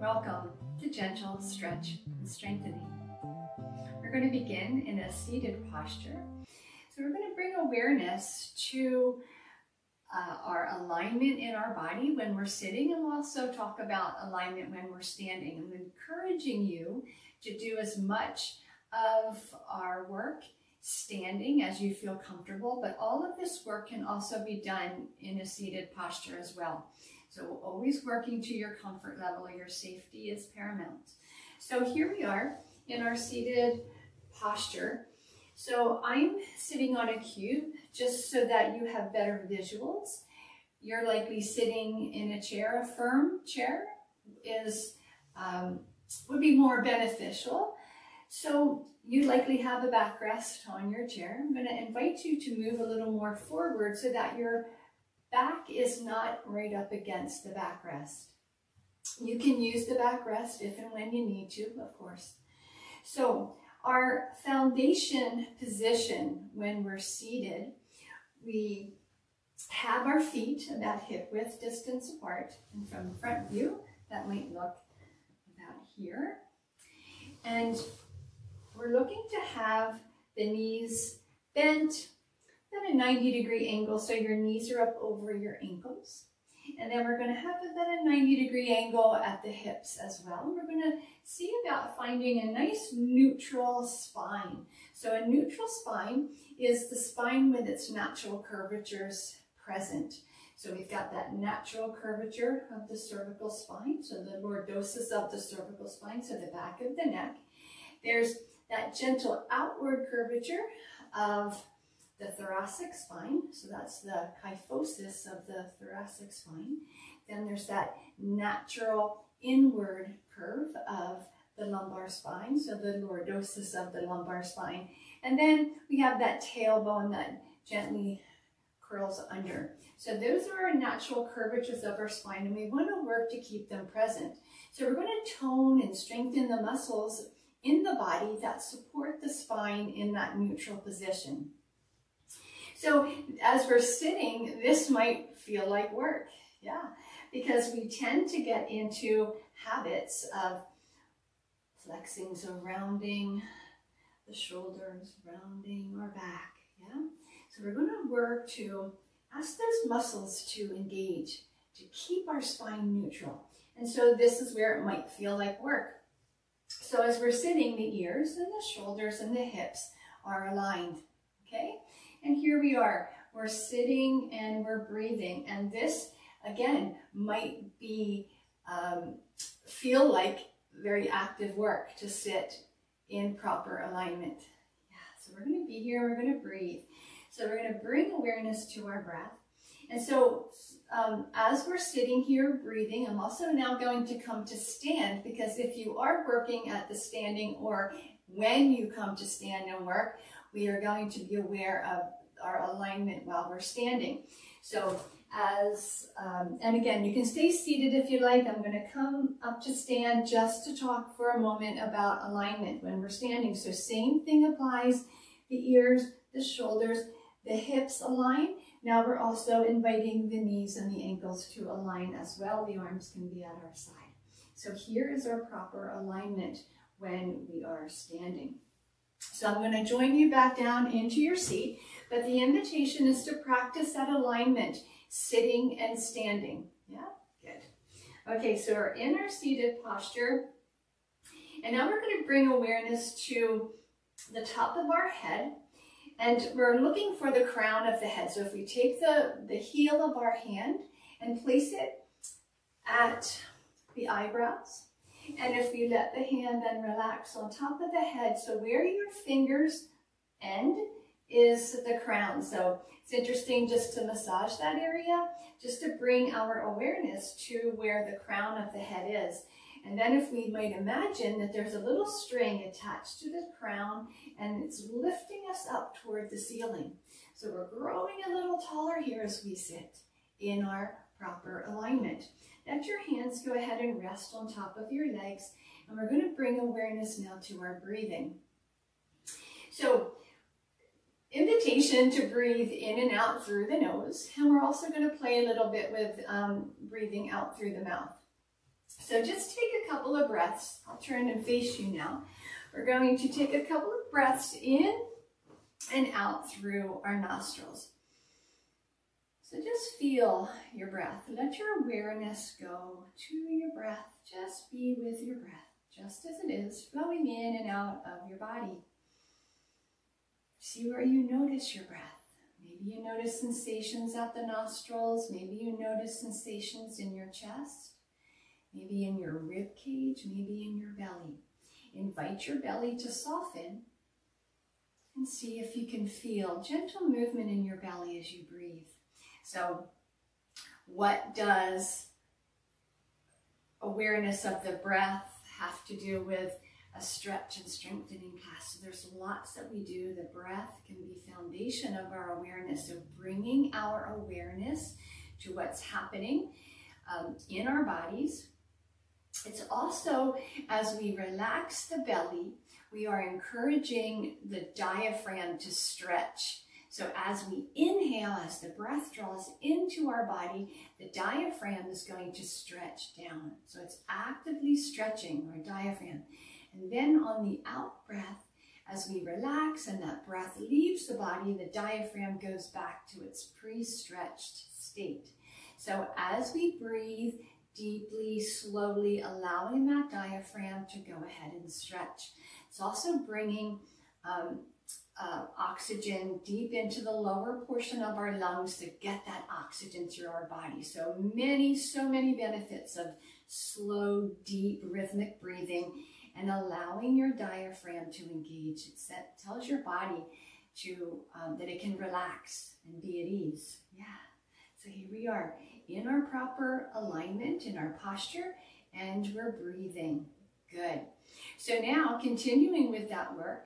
Welcome to Gentle Stretch and Strengthening. We're going to begin in a seated posture. So we're going to bring awareness to our alignment in our body when we're sitting, and we'll also talk about alignment when we're standing. I'm encouraging you to do as much of our work standing as you feel comfortable, but all of this work can also be done in a seated posture as well. So always working to your comfort level. Your safety is paramount. So here we are in our seated posture. So I'm sitting on a cube just so that you have better visuals. You're likely sitting in a chair. A firm chair would be more beneficial. So you likely have a backrest on your chair. I'm going to invite you to move a little more forward so that your back is not right up against the backrest. You can use the backrest if and when you need to, of course. So our foundation position when we're seated, we have our feet about hip width distance apart, and from the front view, that might look about here. And we're looking to have the knees bent at a 90-degree angle, so your knees are up over your ankles. And then we're going to have about a 90-degree angle at the hips as well. We're going to see about finding a nice neutral spine. So a neutral spine is the spine with its natural curvatures present. So we've got that natural curvature of the cervical spine, so the lordosis of the cervical spine, so the back of the neck. There's that gentle outward curvature of the thoracic spine, so that's the kyphosis of the thoracic spine. Then there's that natural inward curve of the lumbar spine, so the lordosis of the lumbar spine. And then we have that tailbone that gently curls under. So those are our natural curvatures of our spine, and we want to work to keep them present. So we're going to tone and strengthen the muscles in the body that support the spine in that neutral position. So as we're sitting, this might feel like work, yeah, because we tend to get into habits of flexing, so rounding the shoulders, rounding our back, yeah. So we're going to work to ask those muscles to engage, to keep our spine neutral. And so this is where it might feel like work. So as we're sitting, the ears and the shoulders and the hips are aligned, okay? And here we are, we're sitting and we're breathing. And this, again, might be, feel like very active work to sit in proper alignment. Yeah, so we're gonna be here, we're gonna breathe. So we're gonna bring awareness to our breath. And so as we're sitting here breathing, I'm also now going to come to stand, because if you are working at the standing, or when you come to stand and work, we are going to be aware of our alignment while we're standing. So and again, you can stay seated if you like. I'm going to come up to stand just to talk for a moment about alignment when we're standing. So same thing applies, the ears, the shoulders, the hips align. Now we're also inviting the knees and the ankles to align as well. The arms can be at our side. So here is our proper alignment when we are standing. So I'm going to join you back down into your seat, but the invitation is to practice that alignment, sitting and standing. Yeah, good. Okay, so we're in our seated posture, and now we're going to bring awareness to the top of our head, and we're looking for the crown of the head. So if we take the heel of our hand and place it at the eyebrows, and if we let the hand then relax on top of the head, so where your fingers end is the crown. So it's interesting just to massage that area, just to bring our awareness to where the crown of the head is. And then if we might imagine that there's a little string attached to the crown and it's lifting us up toward the ceiling. So we're growing a little taller here as we sit in our proper alignment. Let your hands go ahead and rest on top of your legs, and we're going to bring awareness now to our breathing. So invitation to breathe in and out through the nose, and we're also going to play a little bit with breathing out through the mouth. So just take a couple of breaths. I'll turn and face you now. We're going to take a couple of breaths in and out through our nostrils. So just feel your breath. Let your awareness go to your breath. Just be with your breath, just as it is, flowing in and out of your body. See where you notice your breath. Maybe you notice sensations at the nostrils. Maybe you notice sensations in your chest. Maybe in your rib cage, maybe in your belly. Invite your belly to soften and see if you can feel gentle movement in your belly as you breathe. So what does awareness of the breath have to do with a stretch and strengthening class? So there's lots that we do. The breath can be foundation of our awareness. So bringing our awareness to what's happening in our bodies. It's also, as we relax the belly, we are encouraging the diaphragm to stretch. So as we inhale, as the breath draws into our body, the diaphragm is going to stretch down. So it's actively stretching our diaphragm. And then on the out breath, as we relax and that breath leaves the body, the diaphragm goes back to its pre-stretched state. So as we breathe deeply, slowly, allowing that diaphragm to go ahead and stretch. It's also bringing oxygen deep into the lower portion of our lungs to get that oxygen through our body. So many benefits of slow, deep, rhythmic breathing and allowing your diaphragm to engage. It tells your body to that it can relax and be at ease. Yeah. So here we are in our proper alignment, in our posture, and we're breathing. Good. So now, continuing with that work,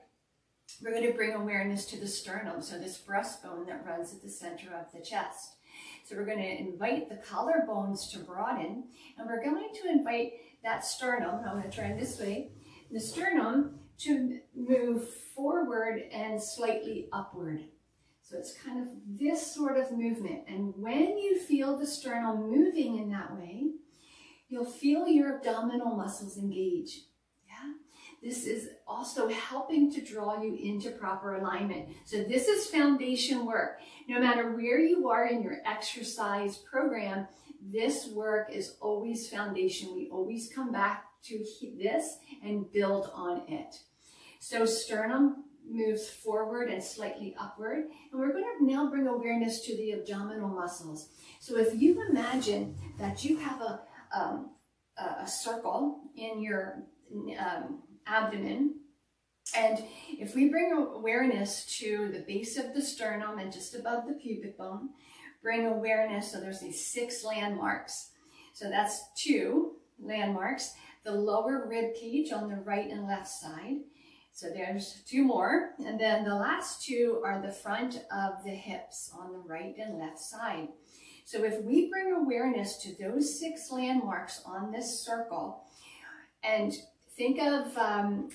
we're going to bring awareness to the sternum, so this breastbone that runs at the center of the chest. So we're going to invite the collarbones to broaden, and we're going to invite that sternum, I'm going to turn this way, the sternum to move forward and slightly upward. So it's kind of this sort of movement. And when you feel the sternum moving in that way, you'll feel your abdominal muscles engage. Yeah. This is also helping to draw you into proper alignment. So this is foundation work. No matter where you are in your exercise program, this work is always foundation. We always come back to this and build on it. So sternum moves forward and slightly upward. And we're going to now bring awareness to the abdominal muscles. So if you imagine that you have a circle in your abdomen, and if we bring awareness to the base of the sternum and just above the pubic bone, bring awareness, so there's these 6 landmarks. So that's 2 landmarks. The lower rib cage on the right and left side. So there's 2 more. And then the last 2 are the front of the hips on the right and left side. So if we bring awareness to those 6 landmarks on this circle, and think of,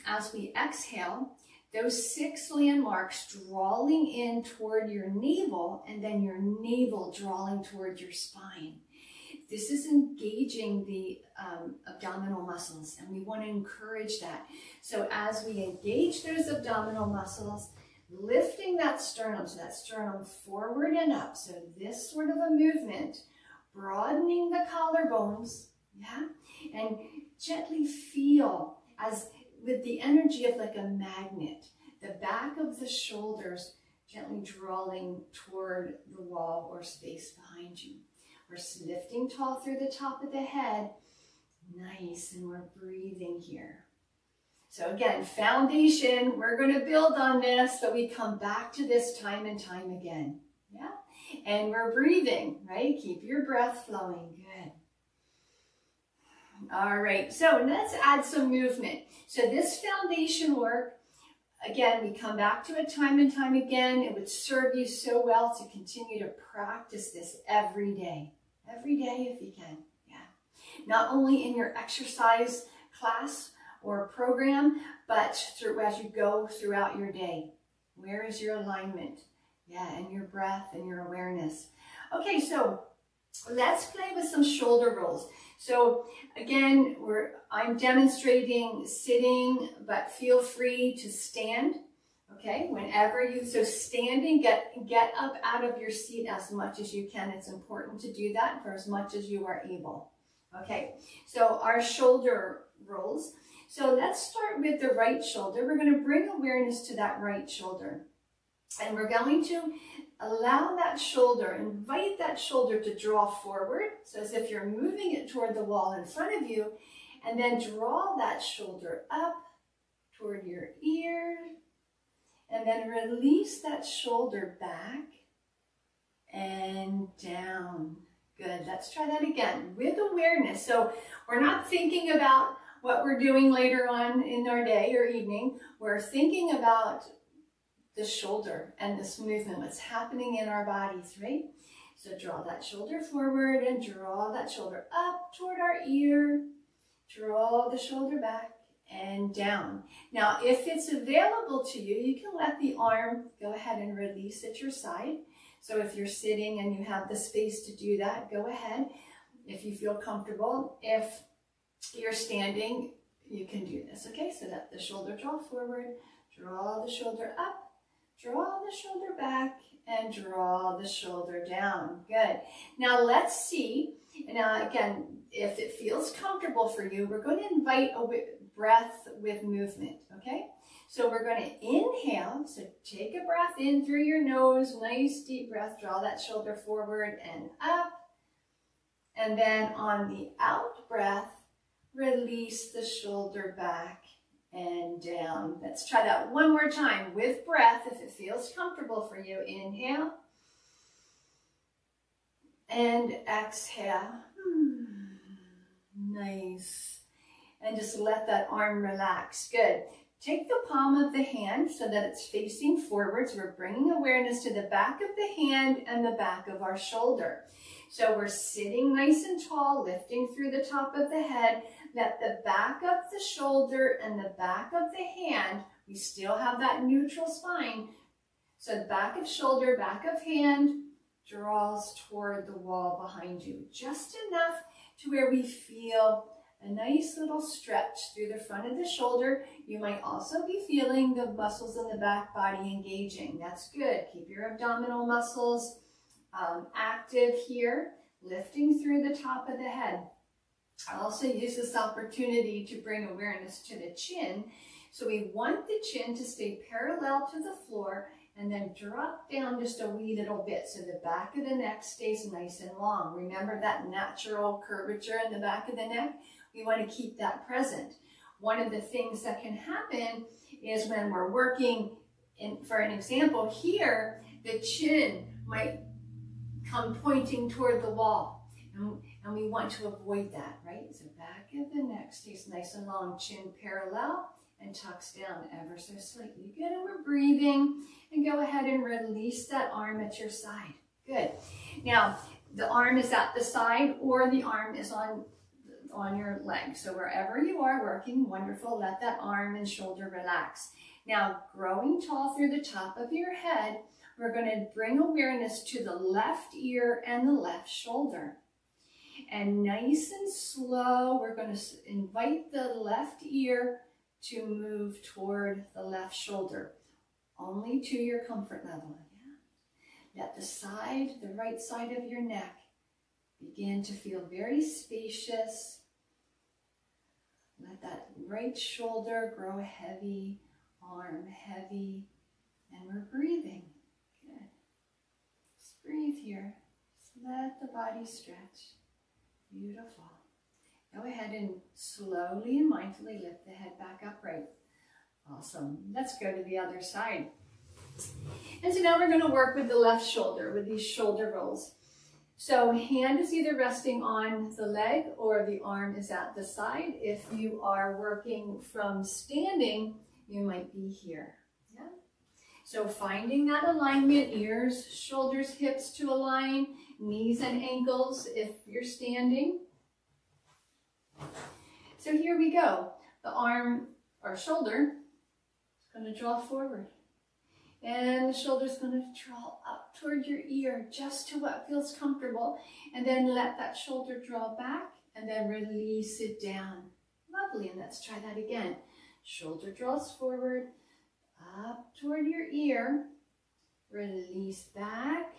as we exhale, those 6 landmarks drawing in toward your navel, and then your navel drawing toward your spine. This is engaging the abdominal muscles, and we want to encourage that. So as we engage those abdominal muscles, lifting that sternum, so that sternum forward and up, so this sort of a movement, broadening the collarbones, yeah, and gently feel as with the energy of like a magnet, the back of the shoulders gently drawing toward the wall or space behind you. We're lifting tall through the top of the head. Nice, and we're breathing here. So again, foundation, we're going to build on this, but we come back to this time and time again. Yeah? And we're breathing, right? Keep your breath flowing. Good. All right, so let's add some movement. So this foundation work, again, we come back to it time and time again. It would serve you so well to continue to practice this every day if you can. Yeah. Not only in your exercise class or program, but as you go throughout your day. Where is your alignment? Yeah, and your breath and your awareness. Okay, so let's play with some shoulder rolls. So again, I'm demonstrating sitting, but feel free to stand. Okay, whenever so standing, get up out of your seat as much as you can. It's important to do that for as much as you are able. Okay, so our shoulder rolls. So let's start with the right shoulder. We're going to bring awareness to that right shoulder. And we're going to allow that shoulder, invite that shoulder to draw forward. So as if you're moving it toward the wall in front of you. And then draw that shoulder up toward your ear. And then release that shoulder back and down. Good. Let's try that again with awareness. So we're not thinking about what we're doing later on in our day or evening. We're thinking about the shoulder and this movement, what's happening in our bodies, right? So draw that shoulder forward and draw that shoulder up toward our ear. Draw the shoulder back and down. Now, if it's available to you, you can let the arm go ahead and release at your side. So if you're sitting and you have the space to do that, go ahead. If you feel comfortable, if you're standing, you can do this, okay? So let the shoulder draw forward, draw the shoulder up, draw the shoulder back, and draw the shoulder down. Good. Now let's see. Now again, if it feels comfortable for you, we're going to invite a breath with movement, okay? So we're going to inhale, so take a breath in through your nose, nice deep breath, draw that shoulder forward and up. And then on the out breath, release the shoulder back and down. Let's try that one more time with breath if it feels comfortable for you. Inhale and exhale. Nice. And just let that arm relax. Good. Take the palm of the hand so that it's facing forwards. We're bringing awareness to the back of the hand and the back of our shoulder. So we're sitting nice and tall, lifting through the top of the head. Let the back of the shoulder and the back of the hand, we still have that neutral spine. So the back of shoulder, back of hand draws toward the wall behind you. Just enough to where we feel a nice little stretch through the front of the shoulder. You might also be feeling the muscles in the back body engaging. That's good. Keep your abdominal muscles active here, lifting through the top of the head. I also use this opportunity to bring awareness to the chin. So we want the chin to stay parallel to the floor and then drop down just a wee little bit so the back of the neck stays nice and long. Remember that natural curvature in the back of the neck? We want to keep that present. One of the things that can happen is when we're working, for an example here, the chin might come pointing toward the wall. And we want to avoid that, right? So back of the neck stays nice and long, chin parallel and tucks down ever so slightly. Good, and we're breathing. And go ahead and release that arm at your side. Good. Now, the arm is at the side or the arm is on your leg. So wherever you are working, wonderful, let that arm and shoulder relax. Now, growing tall through the top of your head, we're going to bring awareness to the left ear and the left shoulder. And nice and slow, we're going to invite the left ear to move toward the left shoulder, only to your comfort level. Yeah? Let the right side of your neck begin to feel very spacious. Let that right shoulder grow heavy, arm heavy, and we're breathing. Good. Just breathe here. Just let the body stretch. Beautiful. Go ahead and slowly and mindfully lift the head back upright. Awesome. Let's go to the other side. And so now we're going to work with the left shoulder, with these shoulder rolls. So hand is either resting on the leg or the arm is at the side. If you are working from standing, you might be here. Yeah? So finding that alignment, ears, shoulders, hips to align, knees and ankles if you're standing. So here we go. The arm or shoulder is going to draw forward. And the shoulder is going to draw up toward your ear, just to what feels comfortable. And then let that shoulder draw back and then release it down. Lovely, and let's try that again. Shoulder draws forward, up toward your ear, release back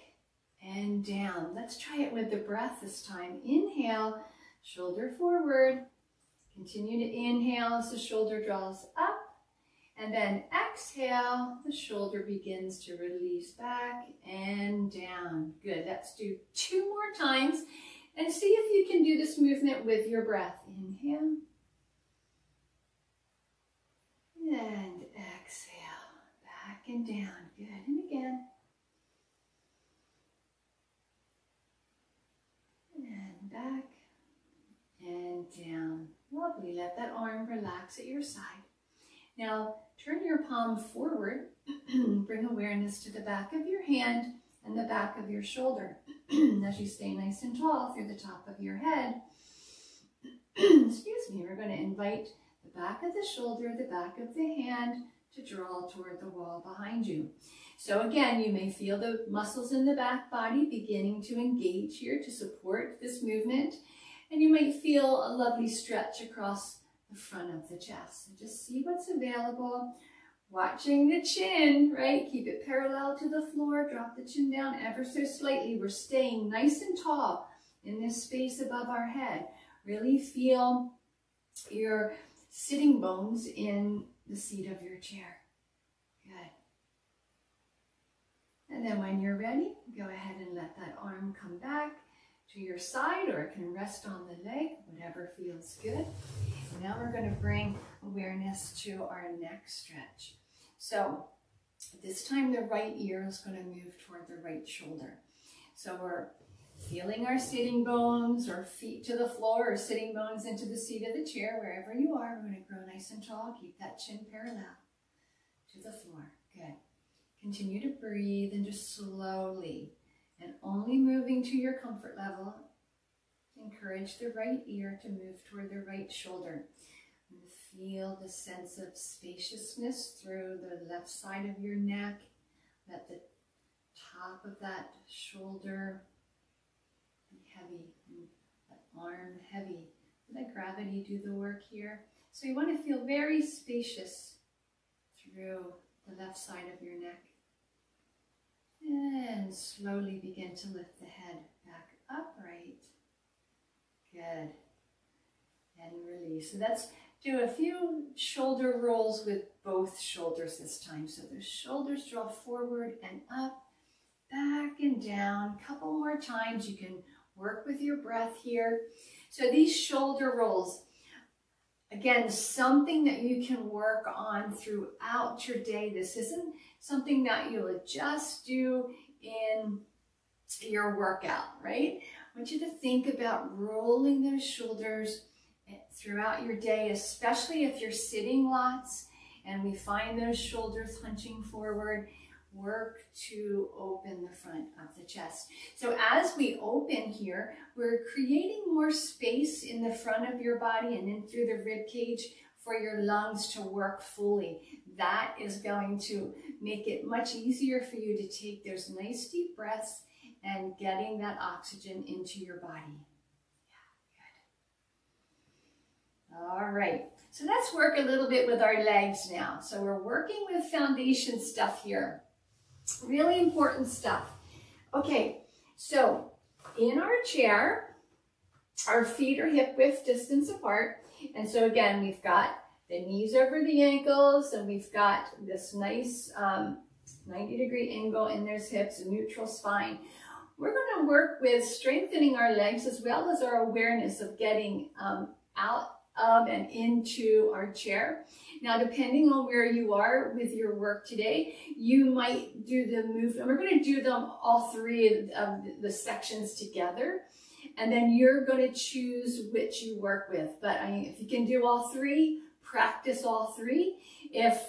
and down. Let's try it with the breath this time. Inhale, shoulder forward. Continue to inhale as the shoulder draws up. And then exhale, the shoulder begins to release back and down. Good, let's do 2 more times and see if you can do this movement with your breath. Inhale. And exhale, back and down. Good, and again. And back and down. Lovely, let that arm relax at your side. Now, turn your palm forward, bring awareness to the back of your hand and the back of your shoulder. As you stay nice and tall through the top of your head, excuse me, we're going to invite the back of the shoulder, the back of the hand to draw toward the wall behind you. So again, you may feel the muscles in the back body beginning to engage here to support this movement. And you might feel a lovely stretch across the front of the chest. So just see what's available. Watching the chin, right? Keep it parallel to the floor. Drop the chin down ever so slightly. We're staying nice and tall in this space above our head. Really feel your sitting bones in the seat of your chair. Good. And then when you're ready, go ahead and let that arm come back to your side, or it can rest on the leg, whatever feels good. Now we're going to bring awareness to our neck stretch. So this time the right ear is going to move toward the right shoulder. So we're feeling our sitting bones or feet to the floor or sitting bones into the seat of the chair, wherever you are. We're going to grow nice and tall. Keep that chin parallel to the floor. Good. Continue to breathe and just slowly and only moving to your comfort level. Encourage the right ear to move toward the right shoulder. And feel the sense of spaciousness through the left side of your neck. Let the top of that shoulder be heavy, and that arm heavy. Let gravity do the work here. So you want to feel very spacious through the left side of your neck. And slowly begin to lift the head back upright. Good. And release. So let's do a few shoulder rolls with both shoulders this time. So the shoulders draw forward and up, back and down. A couple more times. You can work with your breath here. So these shoulder rolls, again, something that you can work on throughout your day. This isn't something that you'll just do in your workout, right? I want you to think about rolling those shoulders throughout your day, especially if you're sitting lots and we find those shoulders hunching forward. Work to open the front of the chest. So as we open here, we're creating more space in the front of your body and in through the rib cage for your lungs to work fully. That is going to make it much easier for you to take those nice deep breaths and getting that oxygen into your body. Yeah, good. All right, so let's work a little bit with our legs now. So we're working with foundation stuff here. Really important stuff. Okay, so in our chair, our feet are hip width distance apart. And so again, we've got the knees over the ankles, and we've got this nice 90-degree angle in those hips, a neutral spine. We're going to work with strengthening our legs as well as our awareness of getting out of and into our chair. Now, depending on where you are with your work today, you might do the move, and we're going to do them all three of the sections together. And then you're going to choose which you work with. But if you can do all three, practice all three. If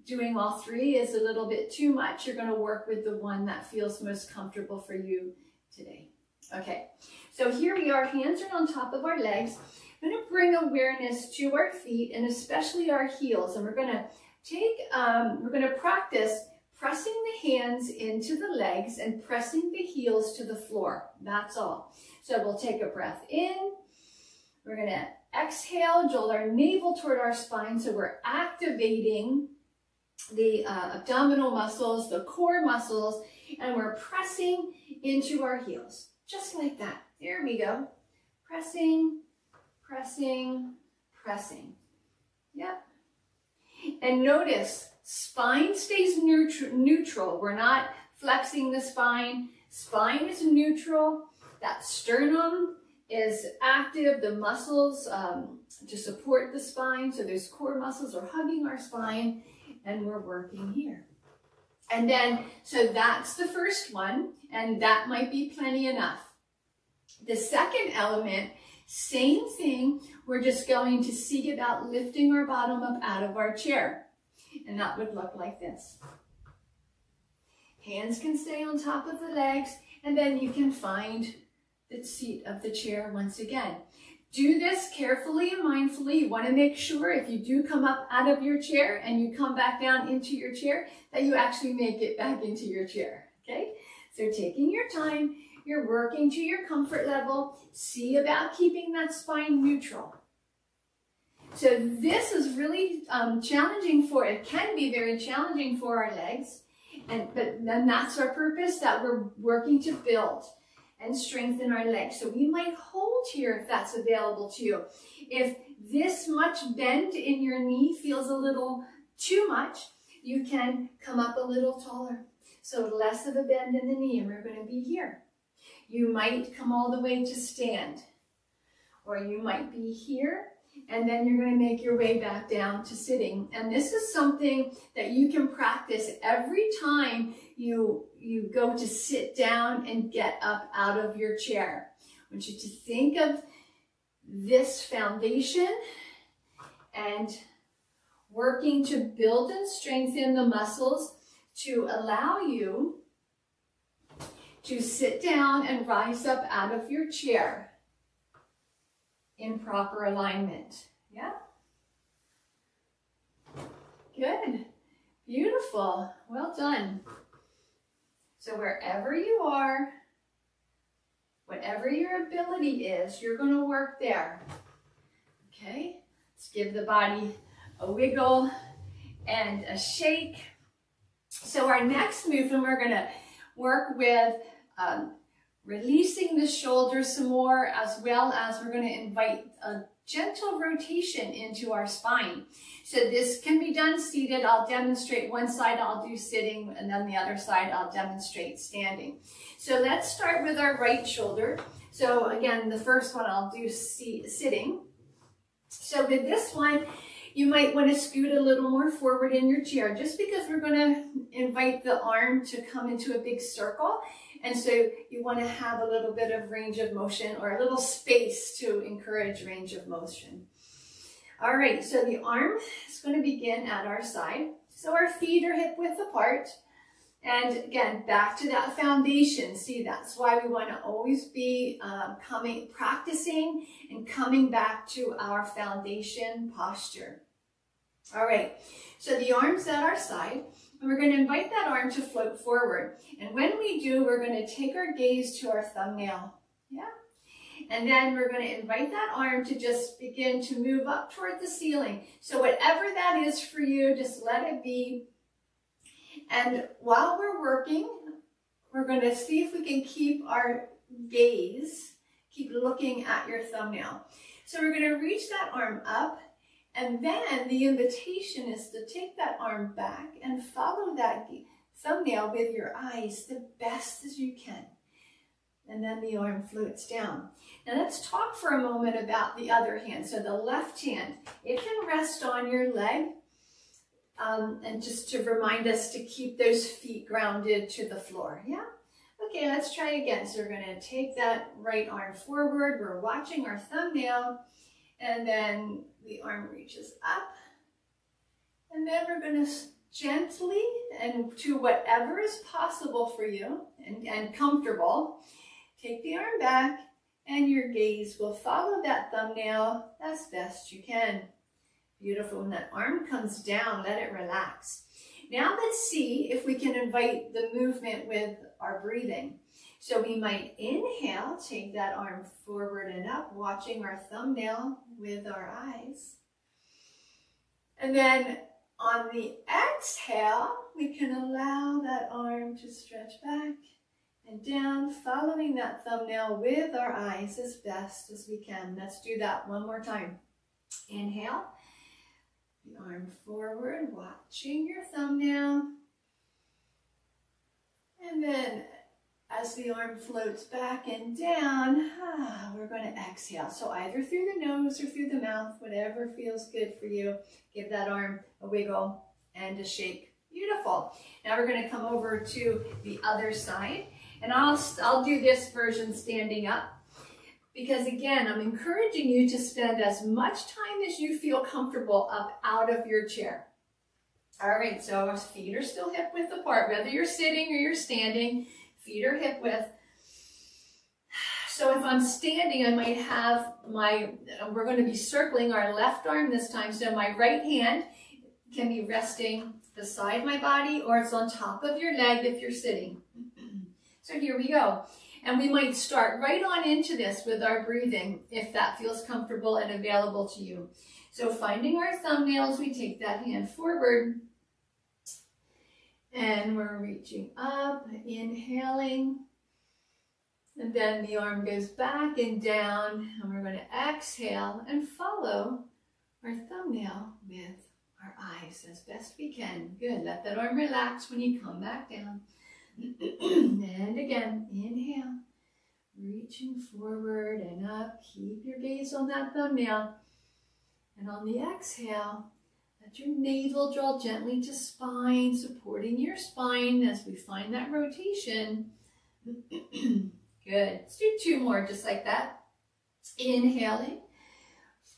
doing all three is a little bit too much, you're going to work with the one that feels most comfortable for you today. Okay, so here we are, hands are on top of our legs. I'm going to bring awareness to our feet and especially our heels. And we're going to practice pressing the hands into the legs and pressing the heels to the floor. That's all. So we'll take a breath in, We're going to exhale, jolt our navel toward our spine, so we're activating the abdominal muscles, the core muscles, and we're pressing into our heels, just like that. There we go. Pressing, pressing, pressing. Yep. And notice, spine stays neutral. We're not flexing the spine. Spine is neutral. That sternum is active. The muscles to support the spine. So those core muscles are hugging our spine, and we're working here. And then, so that's the first one, and that might be plenty enough. The second element, same thing, we're just going to see about lifting our bottom up out of our chair. And that would look like this. Hands can stay on top of the legs, and then you can find the seat of the chair once again. Do this carefully and mindfully. You want to make sure if you do come up out of your chair and you come back down into your chair, that you actually make it back into your chair, okay? So taking your time, you're working to your comfort level. See about keeping that spine neutral. So this is really challenging it can be very challenging for our legs, but then that's our purpose, that we're working to build and strengthen our legs. So we might hold here if that's available to you. If this much bend in your knee feels a little too much, you can come up a little taller. So less of a bend in the knee, and we're going to be here. You might come all the way to stand, or you might be here, and then you're going to make your way back down to sitting. And this is something that you can practice every time you go to sit down and get up out of your chair. I want you to think of this foundation and working to build and strengthen the muscles to allow you to sit down and rise up out of your chair in proper alignment. Yeah? Good. Beautiful. Well done. So wherever you are, whatever your ability is, you're going to work there. Okay? Let's give the body a wiggle and a shake. So our next movement, we're going to work with releasing the shoulders some more, as well as we're going to invite a gentle rotation into our spine. So this can be done seated. I'll demonstrate one side, I'll do sitting, and then the other side I'll demonstrate standing. So let's start with our right shoulder. So again, the first one I'll do sitting. So with this one, you might want to scoot a little more forward in your chair, just because we're going to invite the arm to come into a big circle. And so you want to have a little bit of range of motion, or a little space to encourage range of motion. All right, so the arm is going to begin at our side. So our feet are hip width apart. And again, back to that foundation. See, that's why we want to always be practicing and coming back to our foundation posture. All right, so the arm's at our side, and we're going to invite that arm to float forward. And when we do, we're going to take our gaze to our thumbnail. Yeah. And then we're going to invite that arm to just begin to move up toward the ceiling. So whatever that is for you, just let it be. And while we're working, we're going to see if we can keep our gaze, keep looking at your thumbnail. So we're going to reach that arm up, and then the invitation is to take that arm back and follow that thumbnail with your eyes the best as you can. And then the arm floats down. Now let's talk for a moment about the other hand. So the left hand, it can rest on your leg. And just to remind us to keep those feet grounded to the floor. Yeah? Okay, let's try again. So we're going to take that right arm forward. We're watching our thumbnail. And then the arm reaches up. And then we're going to gently, and to whatever is possible for you and comfortable, take the arm back, and your gaze will follow that thumbnail as best you can. Beautiful. When that arm comes down, let it relax. Now let's see if we can invite the movement with our breathing. So we might inhale, take that arm forward and up, watching our thumbnail with our eyes. And then on the exhale, we can allow that arm to stretch back and down, following that thumbnail with our eyes as best as we can. Let's do that one more time. Inhale, the arm forward, watching your thumbnail. And then as the arm floats back and down, we're going to exhale. So either through the nose or through the mouth, whatever feels good for you. Give that arm a wiggle and a shake. Beautiful. Now we're going to come over to the other side. And I'll do this version standing up. Because again, I'm encouraging you to spend as much time as you feel comfortable up out of your chair. All right, so our feet are still hip width apart, whether you're sitting or you're standing. Feet are hip width. So if I'm standing, I might have we're going to be circling our left arm this time. So my right hand can be resting beside my body, or it's on top of your leg if you're sitting. So here we go. And we might start right on into this with our breathing, if that feels comfortable and available to you. So finding our thumbnails, we take that hand forward. And we're reaching up, inhaling, and then the arm goes back and down, and we're going to exhale and follow our thumbnail with our eyes as best we can. Good, let that arm relax when you come back down. And again, inhale, reaching forward and up, keep your gaze on that thumbnail, and on the exhale, let your navel draw gently to spine, supporting your spine as we find that rotation. Good. Let's do two more just like that. Inhaling,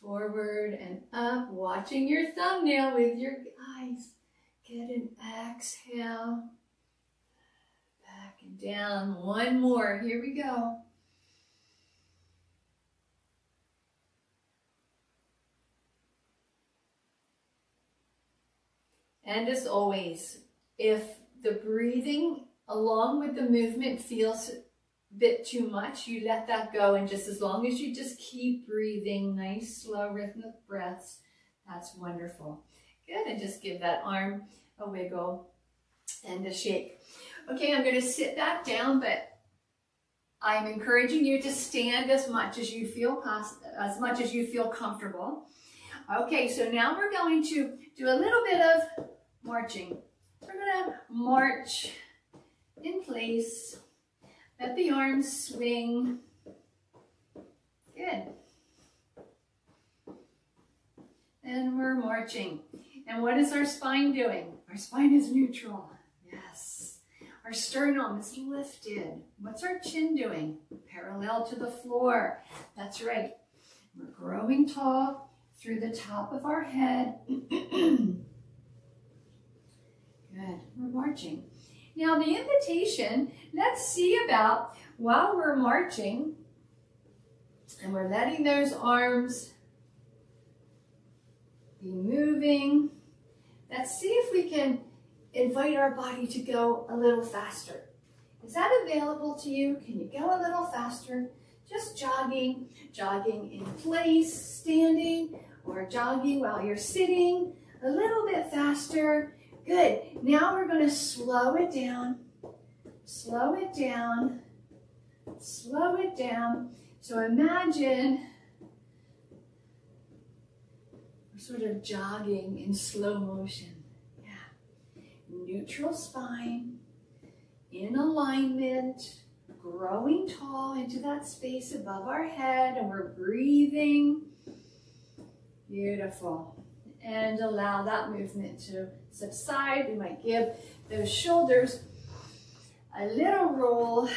forward and up, watching your thumbnail with your eyes. Get an exhale. Back and down. One more. Here we go. And as always, if the breathing along with the movement feels a bit too much, you let that go. And just as long as you just keep breathing, nice, slow, rhythmic breaths, that's wonderful. Good, and just give that arm a wiggle and a shake. Okay, I'm going to sit back down, but I'm encouraging you to stand as much as you feel comfortable. Okay, so now we're going to do a little bit of marching. We're going to march in place. Let the arms swing. Good. And we're marching. And what is our spine doing? Our spine is neutral. Yes. Our sternum is lifted. What's our chin doing? Parallel to the floor. That's right. We're growing tall through the top of our head. Good. We're marching. Now the invitation, let's see about while we're marching and we're letting those arms be moving. Let's see if we can invite our body to go a little faster. Is that available to you? Can you go a little faster? Just jogging in place, standing, or jogging while you're sitting, a little bit faster. Good. Now we're going to slow it down, slow it down, slow it down. So imagine we're sort of jogging in slow motion. Yeah. Neutral spine, in alignment, growing tall into that space above our head, and we're breathing. Beautiful. And allow that movement to subside. We might give those shoulders a little roll.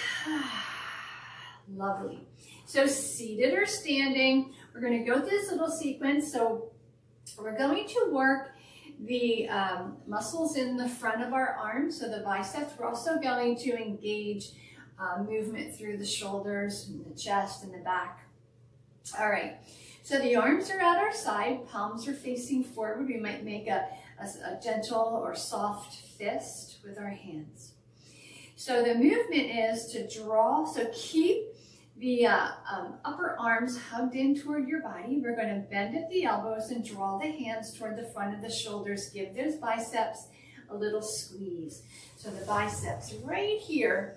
Lovely. So seated or standing, we're going to go through this little sequence. So we're going to work the muscles in the front of our arms, so the biceps. We're also going to engage movement through the shoulders and the chest and the back. All right. So the arms are at our side, palms are facing forward. We might make a gentle or soft fist with our hands. So the movement is to draw, so keep the upper arms hugged in toward your body. We're going to bend at the elbows and draw the hands toward the front of the shoulders. Give those biceps a little squeeze. So the biceps right here,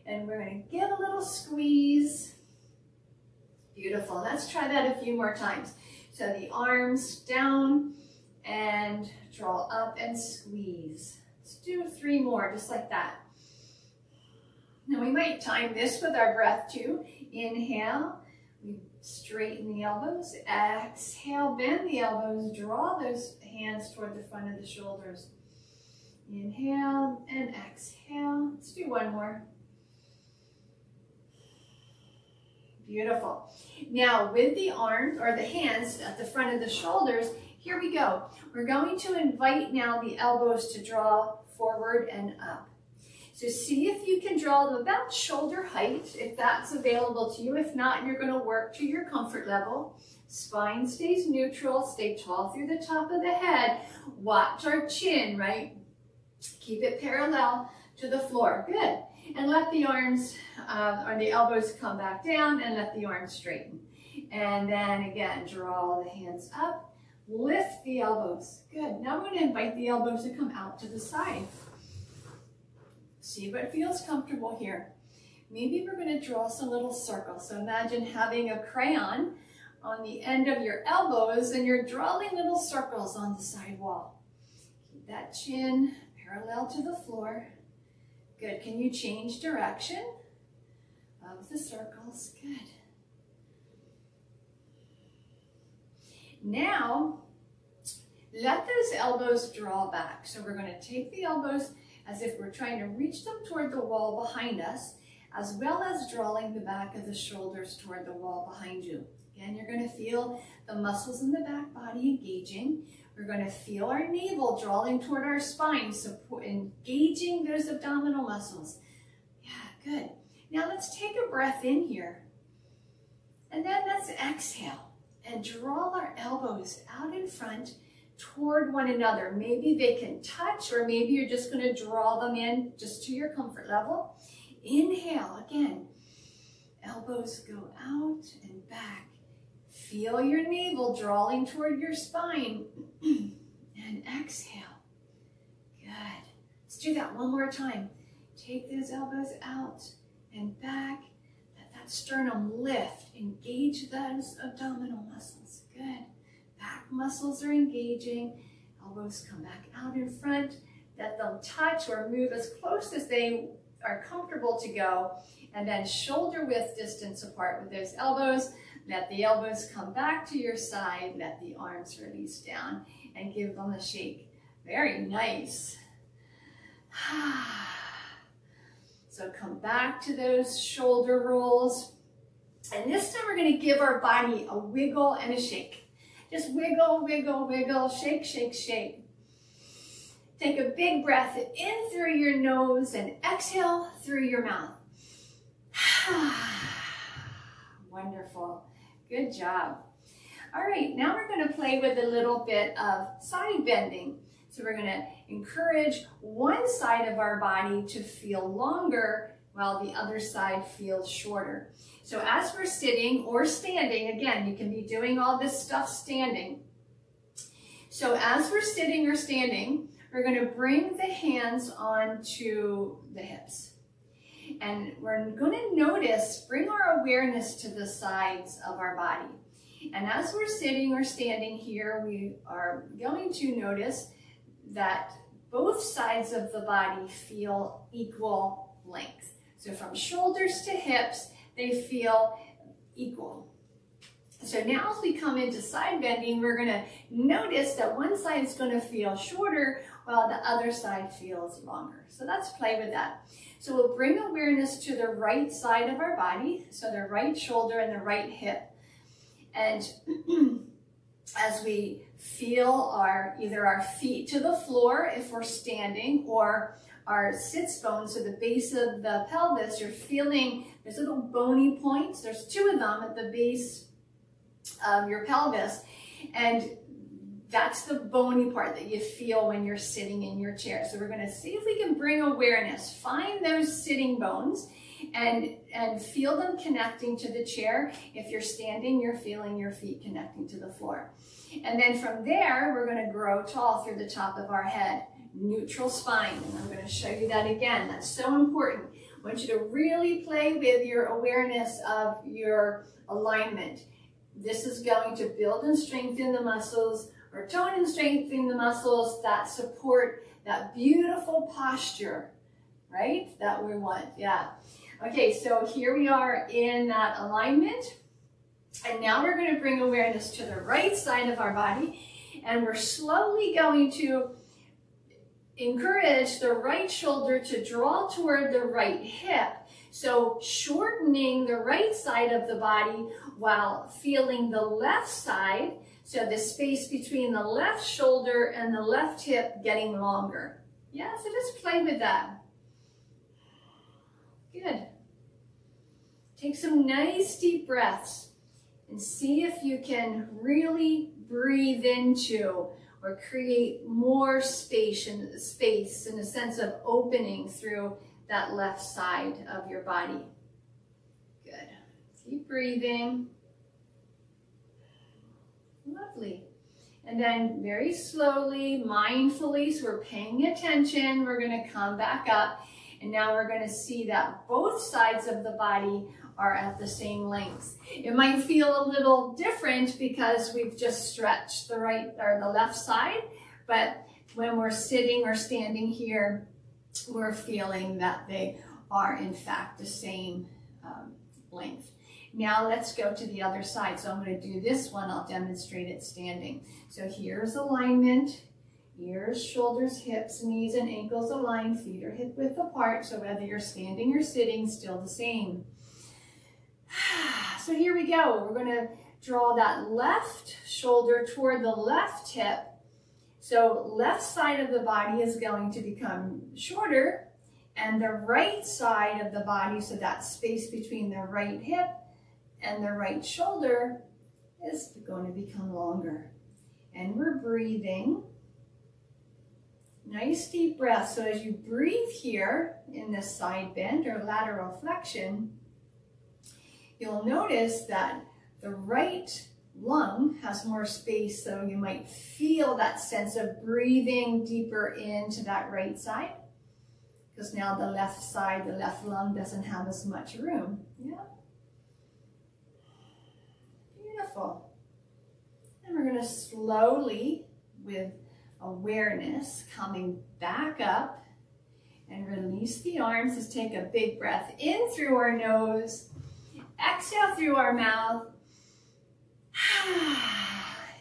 and we're going to give a little squeeze. Beautiful. Let's try that a few more times. So the arms down and draw up and squeeze. Let's do 3 more, just like that. Now we might time this with our breath too. Inhale, we straighten the elbows. Exhale, bend the elbows. Draw those hands toward the front of the shoulders. Inhale and exhale. Let's do 1 more. Beautiful. Now with the arms or the hands at the front of the shoulders, here we go. We're going to invite now the elbows to draw forward and up. So see if you can draw them about shoulder height, if that's available to you. If not, you're going to work to your comfort level. Spine stays neutral, stay tall through the top of the head. Watch our chin, right? Keep it parallel to the floor. Good. And let the arms or the elbows come back down and let the arms straighten. And then again, draw the hands up, lift the elbows. Good. Now we're going to invite the elbows to come out to the side. See what feels comfortable here. Maybe we're going to draw some little circles. So imagine having a crayon on the end of your elbows and you're drawing little circles on the side wall. Keep that chin parallel to the floor. Good. Can you change direction of the circles? Good. Now, let those elbows draw back. So we're going to take the elbows as if we're trying to reach them toward the wall behind us, as well as drawing the back of the shoulders toward the wall behind you. Again, you're going to feel the muscles in the back body engaging. We're going to feel our navel drawing toward our spine, engaging those abdominal muscles. Yeah, good. Now let's take a breath in here. And then let's exhale and draw our elbows out in front toward one another. Maybe they can touch, or maybe you're just going to draw them in just to your comfort level. Inhale again. Elbows go out and back. Feel your navel drawing toward your spine. And exhale. Good. Let's do that 1 more time. Take those elbows out and back. Let that sternum lift. Engage those abdominal muscles. Good. Back muscles are engaging. Elbows come back out in front. Let them touch or move as close as they are comfortable to go. And then shoulder width distance apart with those elbows. Let the elbows come back to your side. Let the arms release down and give them a shake. Very nice. So come back to those shoulder rolls. And this time we're going to give our body a wiggle and a shake. Just wiggle, wiggle, wiggle, shake, shake, shake. Take a big breath in through your nose and exhale through your mouth. Wonderful. Good job. All right, now we're going to play with a little bit of side bending. So we're going to encourage one side of our body to feel longer while the other side feels shorter. So as we're sitting or standing, again, you can be doing all this stuff standing. So as we're sitting or standing, we're going to bring the hands onto the hips. And we're going to notice, bring our awareness to the sides of our body. And as we're sitting or standing here, we are going to notice that both sides of the body feel equal length. So from shoulders to hips, they feel equal. So now as we come into side bending, we're going to notice that one side is going to feel shorter while the other side feels longer. So let's play with that. So we'll bring awareness to the right side of our body, so the right shoulder and the right hip. And as we feel either our feet to the floor if we're standing, or our sits bones, so the base of the pelvis, you're feeling there's little bony points. There's 2 of them at the base of your pelvis. And That's the bony part that you feel when you're sitting in your chair. So we're going to see if we can bring awareness, find those sitting bones and feel them connecting to the chair. If you're standing, you're feeling your feet connecting to the floor. And then from there, we're going to grow tall through the top of our head. Neutral spine. And I'm going to show you that again. That's so important. I want you to really play with your awareness of your alignment. This is going to build and strengthen the muscles, or tone and strengthen the muscles that support that beautiful posture, right? That we want, yeah. Okay, so here we are in that alignment. And now we're going to bring awareness to the right side of our body. And we're slowly going to encourage the right shoulder to draw toward the right hip. So shortening the right side of the body while feeling the left side, so the space between the left shoulder and the left hip getting longer. Yeah, so just play with that. Good. Take some nice deep breaths and see if you can really breathe into or create more space in a sense of opening through that left side of your body. Good. Keep breathing. Lovely. And then very slowly, mindfully, so we're paying attention, we're going to come back up. And now we're going to see that both sides of the body are at the same length. It might feel a little different because we've just stretched the right or the left side, but when we're sitting or standing here, we're feeling that they are in fact the same length. Now let's go to the other side. So I'm going to do this one. I'll demonstrate it standing. So here's alignment. Ears, shoulders, hips, knees, and ankles aligned. Feet are hip width apart. So whether you're standing or sitting, still the same. So here we go. We're going to draw that left shoulder toward the left hip. So left side of the body is going to become shorter, and the right side of the body, so that space between the right hip and the right shoulder, is going to become longer. And we're breathing. Nice deep breath. So as you breathe here in this side bend or lateral flexion, you'll notice that the right lung has more space, so you might feel that sense of breathing deeper into that right side, because now the left side, the left lung doesn't have as much room. Yeah. Beautiful. And we're going to slowly, with awareness, coming back up and release the arms. Let's take a big breath in through our nose, exhale through our mouth,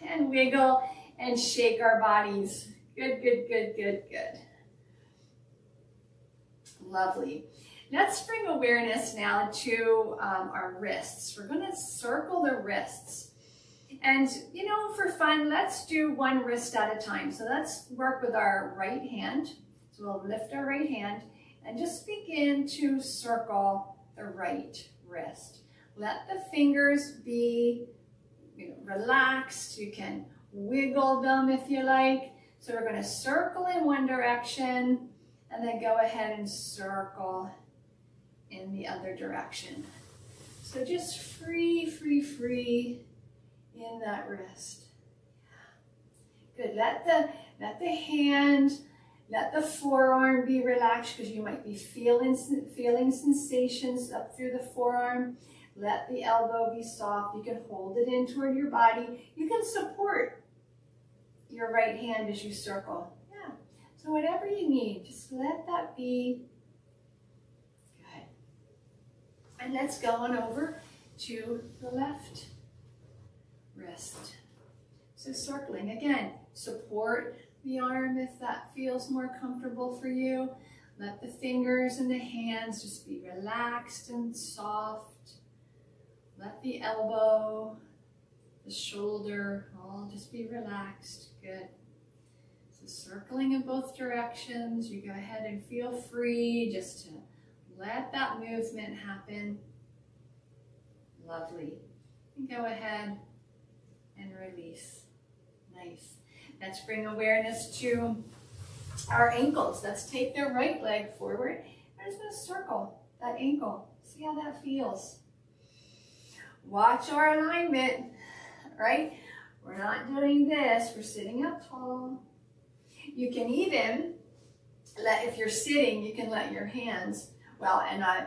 and wiggle and shake our bodies. Good, good, good, good, good. Lovely. Let's bring awareness now to our wrists. We're going to circle the wrists. And, you know, for fun, let's do one wrist at a time. So let's work with our right hand. So we'll lift our right hand and just begin to circle the right wrist. Let the fingers be relaxed. You can wiggle them if you like. So we're going to circle in one direction and then go ahead and circle in the other direction. So just free, free, free in that wrist. Good. Let the hand, let the forearm be relaxed, because you might be feeling sensations up through the forearm. Let the elbow be soft. You can hold it in toward your body. You can support your right hand as you circle. Yeah. So whatever you need, just let that be. Good. And let's go on over to the left wrist. So circling again, support the arm if that feels more comfortable for you. Let the fingers and the hands just be relaxed and soft. Let the elbow, the shoulder, all just be relaxed. Good. So circling in both directions, you go ahead and feel free just to let that movement happen. Lovely. And go ahead and release. Nice. Let's bring awareness to our ankles. Let's take the right leg forward. I'm just going to circle that ankle. See how that feels. Watch our alignment, right? We're not doing this. We're sitting up tall. You can even if you're sitting, you can let your hands, well, and I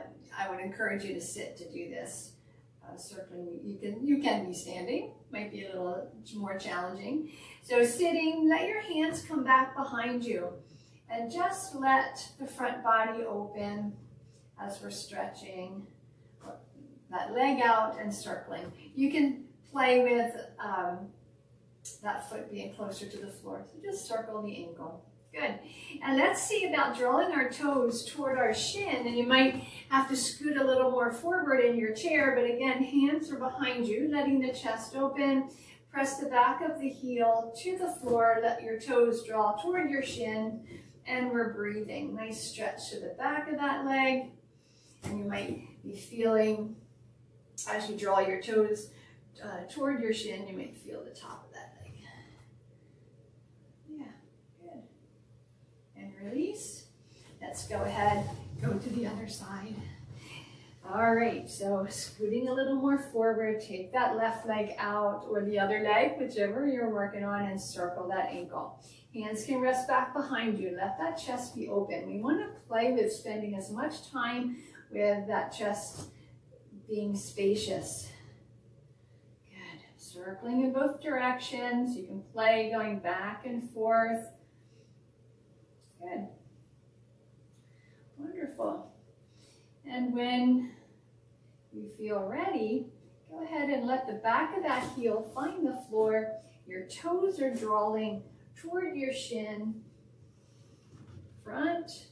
would encourage you to sit to do this. Circling, you can be standing, might be a little more challenging. So sitting, let your hands come back behind you and just let the front body open as we're stretching that leg out and circling. You can play with that foot being closer to the floor. So just circle the ankle. Good. And let's see about drawing our toes toward our shin. And you might have to scoot a little more forward in your chair, but again, hands are behind you, letting the chest open. Press the back of the heel to the floor. Let your toes draw toward your shin. And we're breathing. Nice stretch to the back of that leg. And you might be feeling, as you draw your toes toward your shin, you might feel the top of that leg. Release. Let's go ahead, go to the other side. All right, so scooting a little more forward, take that left leg out or the other leg, whichever you're working on, and circle that ankle. Hands can rest back behind you. Let that chest be open. We want to play with spending as much time with that chest being spacious. Good. Circling in both directions. You can play going back and forth. Good. Wonderful. And when you feel ready, go ahead and let the back of that heel find the floor. Your toes are drawing toward your shin. Front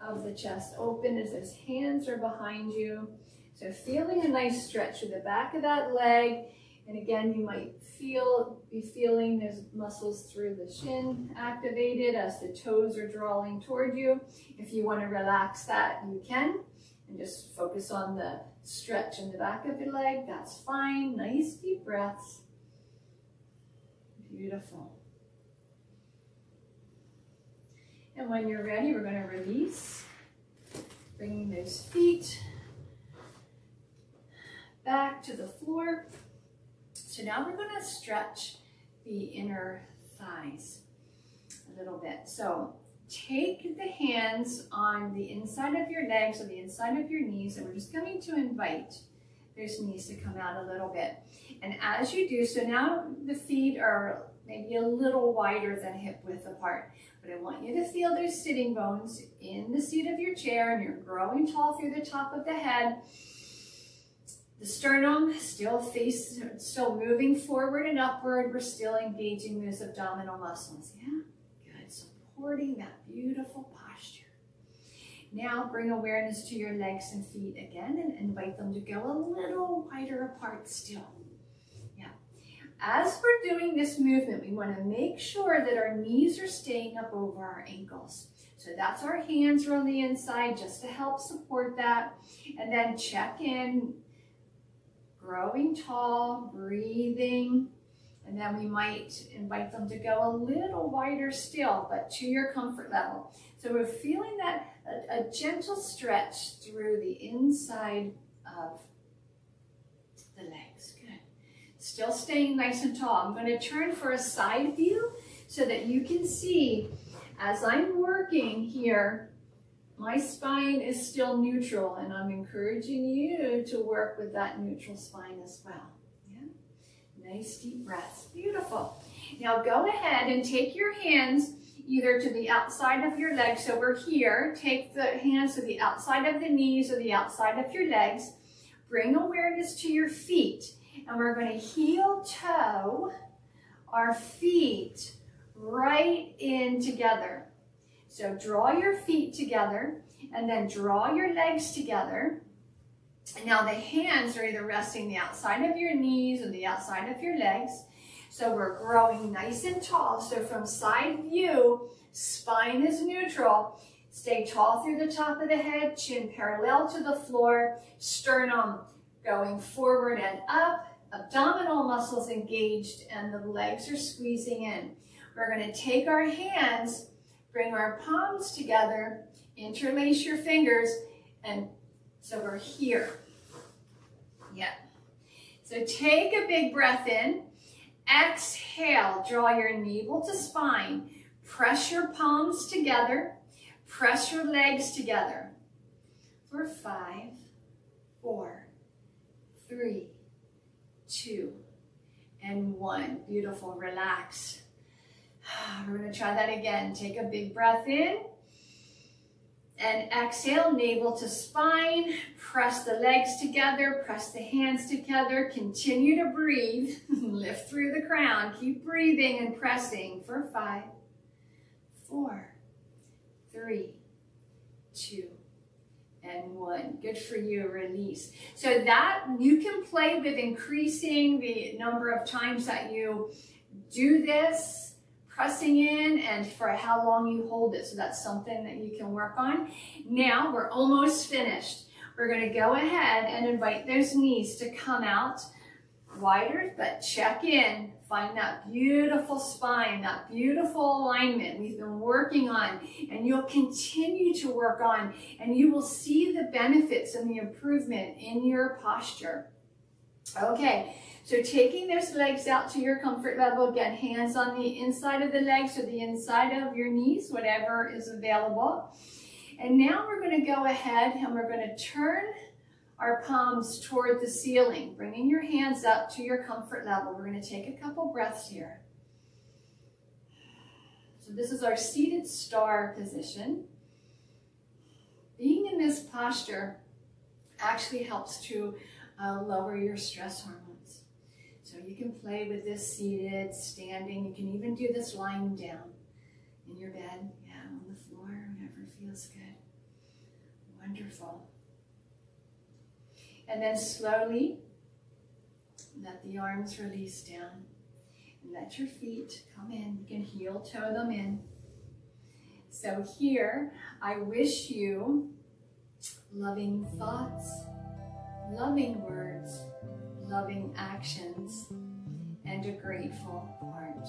of the chest open as those hands are behind you. So feeling a nice stretch through the back of that leg. And again, you might be feeling those muscles through the shin activated as the toes are drawing toward you. If you want to relax that, you can. And just focus on the stretch in the back of your leg. That's fine. Nice deep breaths. Beautiful. And when you're ready, we're going to release. Bringing those feet back to the floor. So now we're going to stretch the inner thighs a little bit. So take the hands on the inside of your legs or the inside of your knees, and we're just going to invite those knees to come out a little bit. And as you do, so now the feet are maybe a little wider than hip width apart, but I want you to feel those sitting bones in the seat of your chair, and you're growing tall through the top of the head. The sternum still moving forward and upward. We're still engaging those abdominal muscles. Yeah, good. Supporting that beautiful posture. Now bring awareness to your legs and feet again and invite them to go a little wider apart still. Yeah. As we're doing this movement, we want to make sure that our knees are staying up over our ankles. So that's our hands are on the inside just to help support that. And then check in. Growing tall, breathing, and then we might invite them to go a little wider still, but to your comfort level. So we're feeling that a gentle stretch through the inside of the legs. Good. Still staying nice and tall. I'm going to turn for a side view so that you can see as I'm working here. My spine is still neutral, and I'm encouraging you to work with that neutral spine as well. Yeah? Nice deep breaths. Beautiful. Now go ahead and take your hands either to the outside of your legs. So we're here. Take the hands to the outside of the knees or the outside of your legs. Bring awareness to your feet. And we're going to heel toe our feet right in together. So draw your feet together and then draw your legs together. And now the hands are either resting the outside of your knees or the outside of your legs. So we're growing nice and tall. So from side view, spine is neutral. Stay tall through the top of the head, chin parallel to the floor, sternum going forward and up, abdominal muscles engaged, and the legs are squeezing in. we're going to take our hands, bring our palms together, interlace your fingers, and so we're here. Yeah. So take a big breath in. Exhale, draw your navel to spine. Press your palms together. Press your legs together. For 5, 4, 3, 2, and 1. Beautiful, relax. We're going to try that again. Take a big breath in. And exhale, navel to spine. Press the legs together. Press the hands together. Continue to breathe. Lift through the crown. Keep breathing and pressing for 5, 4, 3, 2, and 1. Good for you. Release. So that you can play with increasing the number of times that you do this, pressing in, and for how long you hold it. So that's something that you can work on. Now we're almost finished. We're going to go ahead and invite those knees to come out wider, but check in. Find that beautiful spine, that beautiful alignment we've been working on, and you'll continue to work on, and you will see the benefits and the improvement in your posture. Okay, so taking those legs out to your comfort level, again, hands on the inside of the legs or the inside of your knees, whatever is available. And now we're going to go ahead and we're going to turn our palms toward the ceiling, bringing your hands up to your comfort level. We're going to take a couple breaths here. So this is our seated star position. Being in this posture actually helps to lower your stress hormones. So you can play with this seated, standing. You can even do this lying down in your bed, yeah, on the floor, whenever it feels good. Wonderful. And then slowly let the arms release down and let your feet come in. You can heel toe them in. So here, I wish you loving thoughts, loving words, loving actions, and a grateful heart.